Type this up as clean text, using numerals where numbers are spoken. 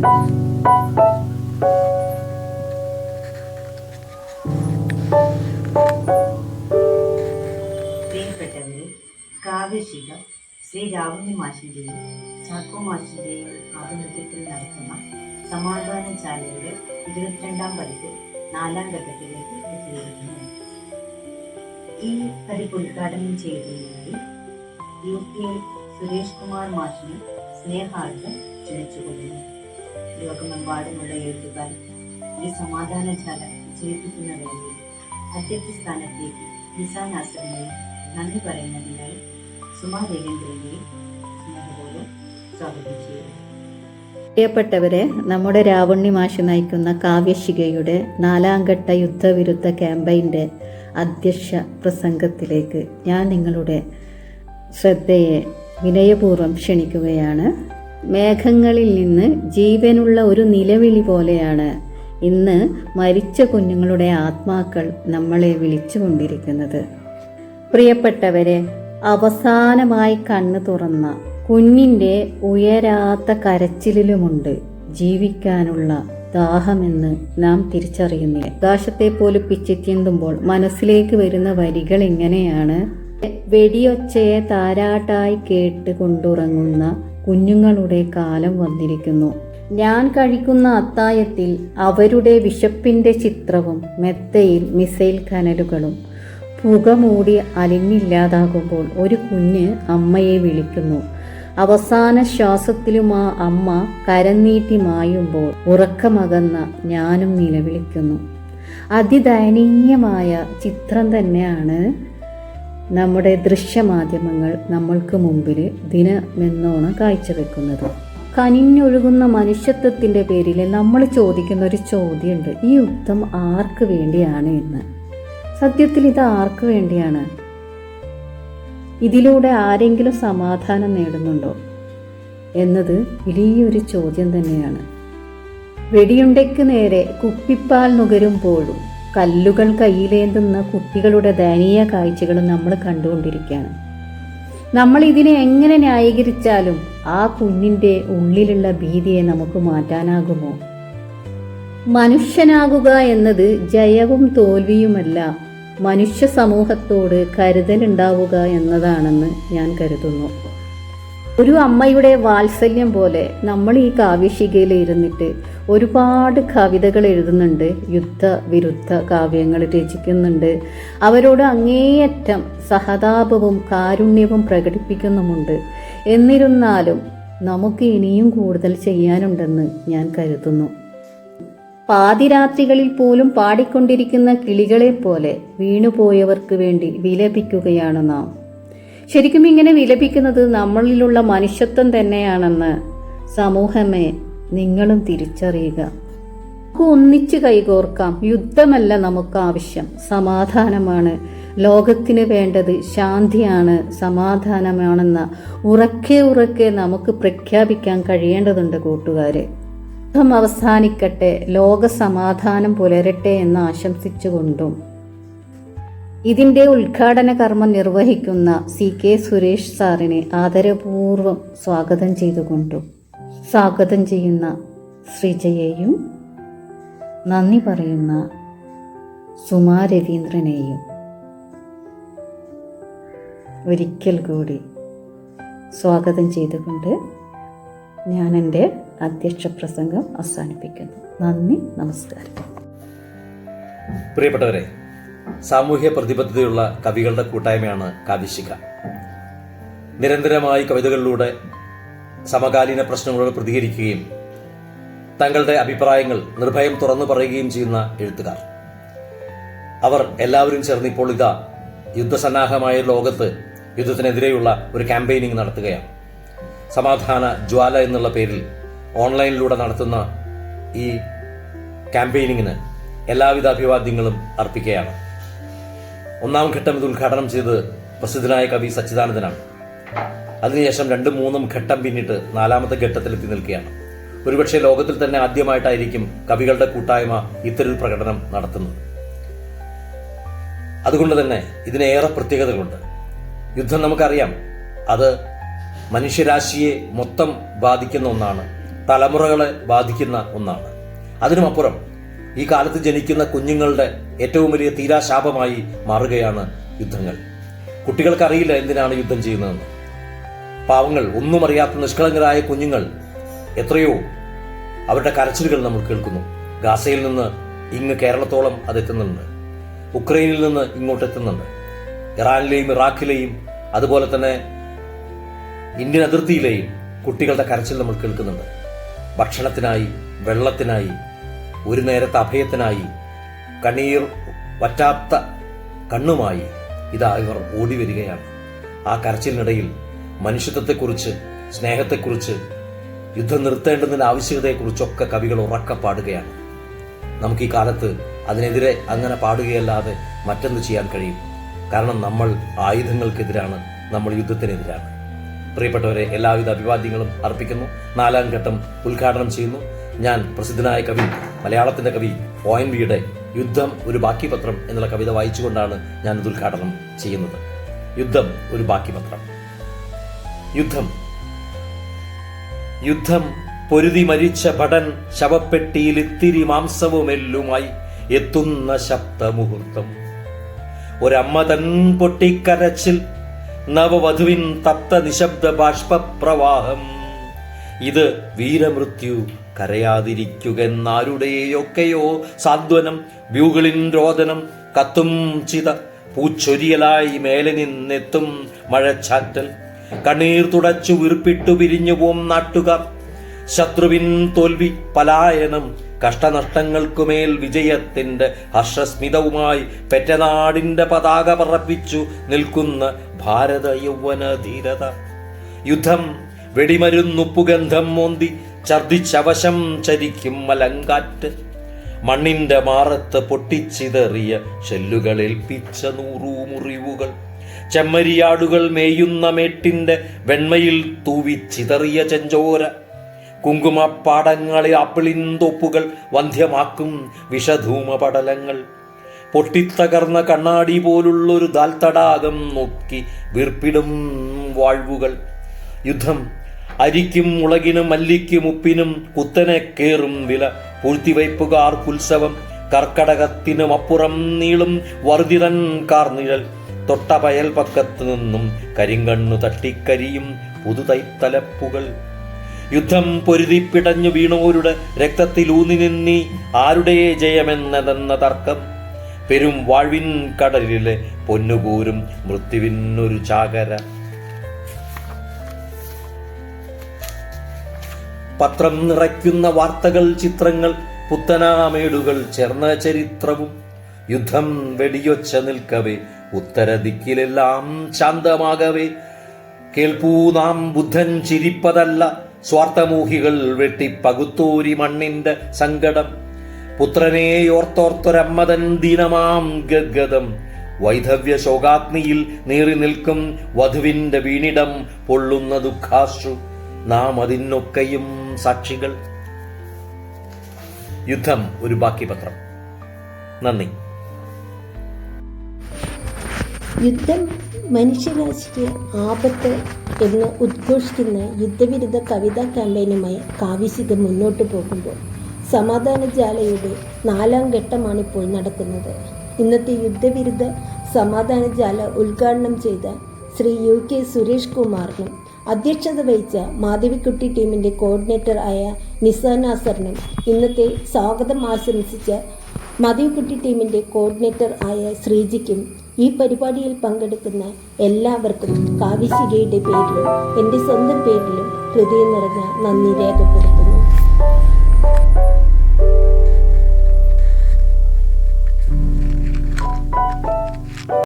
പ്രിയപ്പെട്ടവരെ, കാവ്യശിഖ ശ്രീ രാവുണ്ണി മാഷിൻ്റെയും ചാക്കോ മാഷിൻ്റെയും ആഭിമുഖ്യത്തിൽ നടത്തുന്ന സമാധാനശാലയുടെ 22ാം പതിപ്പ് 4ാം ഘട്ടത്തിലേക്ക് എത്തിയിരിക്കുന്നു. ഈ പതിപ്പ് ഉദ്ഘാടനം ചെയ്യുന്നതിനായി UPL സുരേഷ് കുമാർ മാഷിനെ സ്നേഹാർദ്ദം ക്ഷണിച്ചുകൊള്ളുന്നു. ലോകമെമ്പാടുമുള്ള എഴുത്തുകാർ ഈ സമാധാനശാല വിജയിപ്പിക്കുന്ന വേളയിൽ അധ്യക്ഷ സ്ഥാനത്തേക്ക് നിസ നാസറിനെയും നന്ദി പറയുന്നതിനായി സുമാ രവീന്ദ്രനെയും സ്നേഹപൂർവ്വം സ്വാഗതം ചെയ്യുന്നു. പ്രിയപ്പെട്ടവരെ, നമ്മുടെ രാവുണ്ണി മാഷ് നയിക്കുന്ന കാവ്യശിഖയുടെ 4ാം ഘട്ട യുദ്ധവിരുദ്ധ ക്യാമ്പയിൻ്റെ അധ്യക്ഷ പ്രസംഗത്തിലേക്ക് ഞാൻ നിങ്ങളുടെ ശ്രദ്ധയെ വിനയപൂർവ്വം ക്ഷണിക്കുകയാണ്. മേഘങ്ങളിൽ നിന്ന് ജീവനുള്ള ഒരു നിലവിളി പോലെയാണ് ഇന്ന് മരിച്ച കുഞ്ഞുങ്ങളുടെ ആത്മാക്കൾ നമ്മളെ വിളിച്ചുകൊണ്ടിരിക്കുന്നത്. പ്രിയപ്പെട്ടവരെ, അവസാനമായി കണ്ണു തുറന്ന കുഞ്ഞിൻ്റെ ഉയരാത്ത കരച്ചിലുമുണ്ട് ജീവിക്കാനുള്ള ദാഹമെന്ന് നാം തിരിച്ചറിയുന്നില്ല. ആകാശത്തെ പോലെ പിച്ചെത്തിയെന്തുമ്പോൾ മനസ്സിലേക്ക് വരുന്ന വരികൾ ഇങ്ങനെയാണ്: വെടിയൊച്ചയെ താരാട്ടായി കേട്ട് കൊണ്ടുറങ്ങുന്ന കുഞ്ഞുങ്ങളുടെ കാലം വന്നിരിക്കുന്നു. ഞാൻ കഴിക്കുന്ന അത്തായത്തിൽ അവരുടെ വിശപ്പിൻ്റെ ചിത്രവും മെത്തയിൽ മിസൈൽ കനലുകളും പുകമൂടി അലിഞ്ഞില്ലാതാകുമ്പോൾ ഒരു കുഞ്ഞ് അമ്മയെ വിളിക്കുന്നു. അവസാന ശ്വാസത്തിലും ആ അമ്മ കരനീട്ടി മായുമ്പോൾ ഉറക്കമകന്ന ഞാനും നിലവിളിക്കുന്നു. അതിദയനീയമായ ചിത്രം തന്നെയാണ് നമ്മുടെ ദൃശ്യമാധ്യമങ്ങൾ നമ്മൾക്ക് മുമ്പിൽ ദിനമെന്നോണം കാഴ്ചവെക്കുന്നത്. കനിഞ്ഞൊഴുകുന്ന മനുഷ്യത്വത്തിൻ്റെ പേരിൽ നമ്മൾ ചോദിക്കുന്ന ഒരു ചോദ്യമുണ്ട്: ഈ യുദ്ധം ആർക്ക് വേണ്ടിയാണ് എന്ന്. സത്യത്തിൽ ഇത് ആർക്ക് വേണ്ടിയാണ്? ഇതിലൂടെ ആരെങ്കിലും സമാധാനം നേടുന്നുണ്ടോ എന്നത് വലിയൊരു ചോദ്യം തന്നെയാണ്. വെടിയുണ്ടയ്ക്ക് നേരെ കുപ്പിപ്പാൽ നുകരുമ്പോഴും കല്ലുകൾ കയ്യിലേന്തുന്ന കുട്ടികളുടെ ദയനീയ കാഴ്ചകളും നമ്മൾ കണ്ടുകൊണ്ടിരിക്കുകയാണ്. നമ്മൾ ഇതിനെ എങ്ങനെ ന്യായീകരിച്ചാലും ആ കുഞ്ഞിൻ്റെ ഉള്ളിലുള്ള ഭീതിയെ നമുക്ക് മാറ്റാനാകുമോ? മനുഷ്യനാകുക എന്നത് ജയവും തോൽവിയുമല്ല, മനുഷ്യ സമൂഹത്തോട് കരുതലുണ്ടാവുക എന്നതാണെന്ന് ഞാൻ കരുതുന്നു. ഒരു അമ്മയുടെ വാത്സല്യം പോലെ നമ്മൾ ഈ കാവ്യശിഖയിൽ ഇരുന്നിട്ട് ഒരുപാട് കവിതകൾ എഴുതുന്നുണ്ട്, യുദ്ധവിരുദ്ധ കാവ്യങ്ങൾ രചിക്കുന്നുണ്ട്, അവരോട് അങ്ങേയറ്റം സഹതാപവും കാരുണ്യവും പ്രകടിപ്പിക്കുന്നുമുണ്ട്. എന്നിരുന്നാലും നമുക്ക് ഇനിയും കൂടുതൽ ചെയ്യാനുണ്ടെന്ന് ഞാൻ കരുതുന്നു. പാതിരാത്രികളിൽ പോലും പാടിക്കൊണ്ടിരിക്കുന്ന കിളികളെ പോലെ വീണുപോയവർക്ക് വേണ്ടി വിലപിക്കുകയാണ് നാം. ശരിക്കും ഇങ്ങനെ വിലപിക്കുന്നത് നമ്മളിലുള്ള മനുഷ്യത്വം തന്നെയാണെന്ന് സമൂഹമേ നിങ്ങളും തിരിച്ചറിയുക. നമുക്ക് ഒന്നിച്ച് കൈകോർക്കാം. യുദ്ധമല്ല നമുക്ക് ആവശ്യം, സമാധാനമാണ്. ലോകത്തിന് വേണ്ടത് ശാന്തിയാണ്, സമാധാനമാണെന്ന ഉറക്കെ ഉറക്കെ നമുക്ക് പ്രഖ്യാപിക്കാൻ കഴിയേണ്ടതുണ്ട് കൂട്ടുകാരെ. യുദ്ധം അവസാനിക്കട്ടെ, ലോക സമാധാനം പുലരട്ടെ എന്ന് ആശംസിച്ചുകൊണ്ടും ഇതിൻ്റെ ഉദ്ഘാടന കർമ്മം നിർവഹിക്കുന്ന CK സുരേഷ് സാറിനെ ആദരപൂർവ്വം സ്വാഗതം ചെയ്തുകൊണ്ടും സ്വാഗതം ചെയ്യുന്ന ശ്രീജയെയും നന്ദി പറയുന്ന സുമാ രവീന്ദ്രനെയും ഒരിക്കൽ കൂടി സ്വാഗതം ചെയ്തുകൊണ്ട് ഞാൻ എൻ്റെ അധ്യക്ഷ പ്രസംഗം അവസാനിപ്പിക്കുന്നു. നന്ദി, നമസ്കാരം. പ്രിയപ്പെട്ടവരെ, സാമൂഹ്യ പ്രതിബദ്ധതയുള്ള കവികളുടെ കൂട്ടായ്മയാണ് കാവ്യശിഖ. നിരന്തരമായി കവിതകളിലൂടെ സമകാലീന പ്രശ്നങ്ങളോട് പ്രതികരിക്കുകയും തങ്ങളുടെ അഭിപ്രായങ്ങൾ നിർഭയം തുറന്നു പറയുകയും ചെയ്യുന്ന എഴുത്തുകാർ. അവർ എല്ലാവരും ചേർന്ന് ഇപ്പോൾ ഇതാ യുദ്ധസന്നാഹമായ ലോകത്ത് യുദ്ധത്തിനെതിരെയുള്ള ഒരു ക്യാമ്പയിനിങ് നടത്തുകയാണ്. സമാധാന ജ്വാല എന്നുള്ള പേരിൽ ഓൺലൈനിലൂടെ നടത്തുന്ന ഈ ക്യാമ്പയിനിങ്ങിന് എല്ലാവിധ അഭിവാദ്യങ്ങളും അർപ്പിക്കുകയാണ്. 1ാം ഘട്ടം ഇത് ഉദ്ഘാടനം ചെയ്ത് പ്രസിദ്ധനായ കവി സച്ചിദാനന്ദനാണ്. അതിനുശേഷം 2-3 ഘട്ടം പിന്നിട്ട് 4ാമത്തെ ഘട്ടത്തിലെത്തി നിൽക്കുകയാണ്. ഒരുപക്ഷെ ലോകത്തിൽ തന്നെ ആദ്യമായിട്ടായിരിക്കും കവികളുടെ കൂട്ടായ്മ ഇത്തരൊരു പ്രകടനം നടത്തുന്നത്. അതുകൊണ്ട് തന്നെ ഇതിനേറെ പ്രത്യേകതകളുണ്ട്. യുദ്ധം നമുക്കറിയാം, അത് മനുഷ്യരാശിയെ മൊത്തം ബാധിക്കുന്ന ഒന്നാണ്. തലമുറകളെ ബാധിക്കുന്ന ഒന്നാണ്. അതിനുമപ്പുറം ഈ കാലത്ത് ജനിക്കുന്ന കുഞ്ഞുങ്ങളുടെ ഏറ്റവും വലിയ തീരാശാപമായി മാറുകയാണ് യുദ്ധങ്ങൾ. കുട്ടികൾക്കറിയില്ല എന്തിനാണ് യുദ്ധം ചെയ്യുന്നതെന്ന്. പാവങ്ങൾ, ഒന്നും അറിയാത്ത നിഷ്കളങ്കരായ കുഞ്ഞുങ്ങൾ എത്രയോ അവരുടെ കരച്ചിലുകൾ നമ്മൾ കേൾക്കുന്നു. ഗാസയിൽ നിന്ന് ഇങ്ങ് കേരളത്തോളം അതെത്തുന്നുണ്ട്. ഉക്രൈനിൽ നിന്ന് ഇങ്ങോട്ട് എത്തുന്നുണ്ട്. ഇറാനിലെയും ഇറാഖിലെയും അതുപോലെ തന്നെ ഇന്ത്യൻ അതിർത്തിയിലെയും കുട്ടികളുടെ കരച്ചിൽ നമ്മൾ കേൾക്കുന്നുണ്ട്. ഭക്ഷണത്തിനായി, വെള്ളത്തിനായി, ഒരു നേരത്തെ അഭയത്തിനായി, കണ്ണീർ വറ്റാത്ത കണ്ണുമായി ഇതാ ഇവർ ഓടി വരികയാണ്. ആ കരച്ചിലിനിടയിൽ മനുഷ്യത്വത്തെക്കുറിച്ച്, സ്നേഹത്തെക്കുറിച്ച്, യുദ്ധം നിർത്തേണ്ടതിന്റെ ആവശ്യകതയെക്കുറിച്ചൊക്കെ കവികൾ ഉറക്കെ പാടുകയാണ്. നമുക്ക് ഈ കാലത്ത് അതിനെതിരെ അങ്ങനെ പാടുകയല്ലാതെ മറ്റെന്ത് ചെയ്യാൻ കഴിയും? കാരണം നമ്മൾ ആയുധങ്ങൾക്കെതിരാണ്, നമ്മൾ യുദ്ധത്തിനെതിരാണ്. പ്രിയപ്പെട്ടവരെ, എല്ലാവിധ അഭിവാദ്യങ്ങളും അർപ്പിക്കുന്നു. 4ാം ഘട്ടം ഉദ്ഘാടനം ചെയ്യുന്നു. ഞാൻ പ്രസിദ്ധനായ കവി, മലയാളത്തിന്റെ കവി ONVയുടെ യുദ്ധം ഒരു ബാക്കി പത്രം എന്നുള്ള കവിത വായിച്ചുകൊണ്ടാണ് ഞാനിത് ഉദ്ഘാടനം ചെയ്യുന്നത്. യുദ്ധം ഒരു ബാക്കി പത്രം. യുദ്ധം പൊരുതി മരിച്ച ഭടൻ ശവപ്പെട്ടിയിൽ ഇത്തിരി മാംസവുമെല്ലുമായി എത്തുന്ന ശബ്ദമുഹൂർത്തം. ഒരമ്മ തൻ പൊട്ടിക്കരച്ചിൽ, നവവധുവിൻ തപ്ത നിശബ്ദ ബാഷ്പപ്രവാഹം. ഇത് വീരമൃത്യു, കരയാതിരിക്കുകെന്നാരുടെയൊക്കെയോ സാന്ത്വനം. ബ്യൂകളിൻ രോദനം, കത്തും ചിത, പൂച്ചൊരിയലായി മേലെ നിന്നെത്തും മഴച്ചാറ്റൽ. കണ്ണീർ തുടച്ചു വീർപ്പിട്ടു പിരിഞ്ഞു പോം നാട്ടുകാർ. ശത്രുവിൻ തോൽവി, പലായനം, കഷ്ടനഷ്ടങ്ങൾക്കുമേൽ വിജയത്തിന്റെ ഹർഷസ്മിതവുമായി പെറ്റനാടിന്റെ പതാക പറപ്പിച്ചു നിൽക്കുന്ന ഭാരത യൗവന ധീരത. യുദ്ധം വെടിമരുന്നുപ്പുഗന്ധം മോന്തി ഛർദിച്ചവശം ചരിക്കും മലങ്കാറ്റ്. മണ്ണിന്റെ മാറത്ത് പൊട്ടിച്ചിതറിയ ഷെല്ലുകളേൽപ്പിച്ച 100 മുറിവുകൾ. ചെമ്മരിയാടുകൾ മേയുന്ന മേട്ടിന്റെ വെണ്മയിൽ തൂവിച്ചിതറിയ ചെഞ്ചോര. കുങ്കുമപ്പാടങ്ങളിൽ ആപ്പിളിൻ തോപ്പുകൾ വന്ധ്യമാക്കും വിഷധൂമ പടലങ്ങൾ. പൊട്ടിത്തകർന്ന കണ്ണാടി പോലുള്ളൊരു ദാൽത്തടാകം നോക്കി വീർപ്പിടും വാഴ്വുകൾ. യുദ്ധം അരിക്കും മുളകിനും മല്ലിക്കും ഉപ്പിനും കുത്തനെ കേറും വില. പൂഴ്ത്തിവയ്പ്പുകാർക്കുത്സവം. കർക്കടകത്തിനും അപ്പുറം നീളും വർദ്ധിതൻ കാർനിഴൽ. തൊട്ടപയൽ പക്കത്തു നിന്നും കരിങ്കണ്ണു തട്ടിക്കരിയും പുതുതൈത്തലപ്പുകൾ. യുദ്ധം പൊരുതിപ്പിടഞ്ഞു വീണോരുടെ രക്തത്തിലൂന്നി നിന്നി ആരുടെ ജയമെന്നതെന്ന തർക്കം. പെരും വാഴ്വിൻ കടലിലെ പൊന്നുകൂരും മൃത്യുവിനൊരു ചാകര. പത്രം നിറയ്ക്കുന്ന വാർത്തകൾ, ചിത്രങ്ങൾ, പുത്തനാമേടുകൾ ചേർന്ന ചരിത്രവും. യുദ്ധം വെടിയൊച്ച നിൽക്കവേ, ഉത്തരദിക്കിലെല്ലാം ശാന്തമാകവേ. കേൾപ്പൂ നാം, ബുദ്ധൻ ചിരിപ്പതല്ല, സ്വാർത്ഥമൂഹികൾ വെട്ടിപ്പകുത്തോരി മണ്ണിന്റെ സങ്കടം. പുത്രനെ ഓർത്തോർത്തൊരമ്മതൻ ദീനമാം ഗദ്ഗതം. വൈധവ്യ ശോകാഗ്നിയിൽ നീറി നിൽക്കും വധുവിന്റെ വീണിടം പൊള്ളുന്ന ദുഃഖാശ്രു. നാം അതിനൊക്കെയും സാക്ഷികൾ. യുദ്ധം ഒരു ബാക്കി പത്രം. നന്ദി. യുദ്ധം മനുഷ്യരാശിക്ക് ആപത്ത് എന്ന് ഉദ്ഘോഷിക്കുന്ന യുദ്ധവിരുദ്ധ കവിതാ ക്യാമ്പയിനുമായി കാവ്യശിഖ മുന്നോട്ട് പോകുമ്പോൾ സമാധാനജാലയുടെ 4ാം ഘട്ടമാണിപ്പോൾ നടക്കുന്നത്. ഇന്നത്തെ യുദ്ധവിരുദ്ധ സമാധാനജാല ഉദ്ഘാടനം ചെയ്ത ശ്രീ UK സുരേഷ് കുമാറിനും അധ്യക്ഷത വഹിച്ച മാധവിക്കുട്ടി ടീമിൻ്റെ കോർഡിനേറ്റർ ആയ നിസ നാസറിനും ഇന്നത്തെ സ്വാഗതം ആശംസിച്ച മാധവിക്കുട്ടി ടീമിൻ്റെ കോർഡിനേറ്റർ ആയ ശ്രീജിക്കും ഈ പരിപാടിയിൽ പങ്കെടുക്കുന്ന എല്ലാവർക്കും കാവ്യശിഖയുടെ പേരിലും എൻ്റെ സ്വന്തം പേരിലും ഹൃദയം നിറഞ്ഞ നന്ദി രേഖപ്പെടുത്തുന്നു.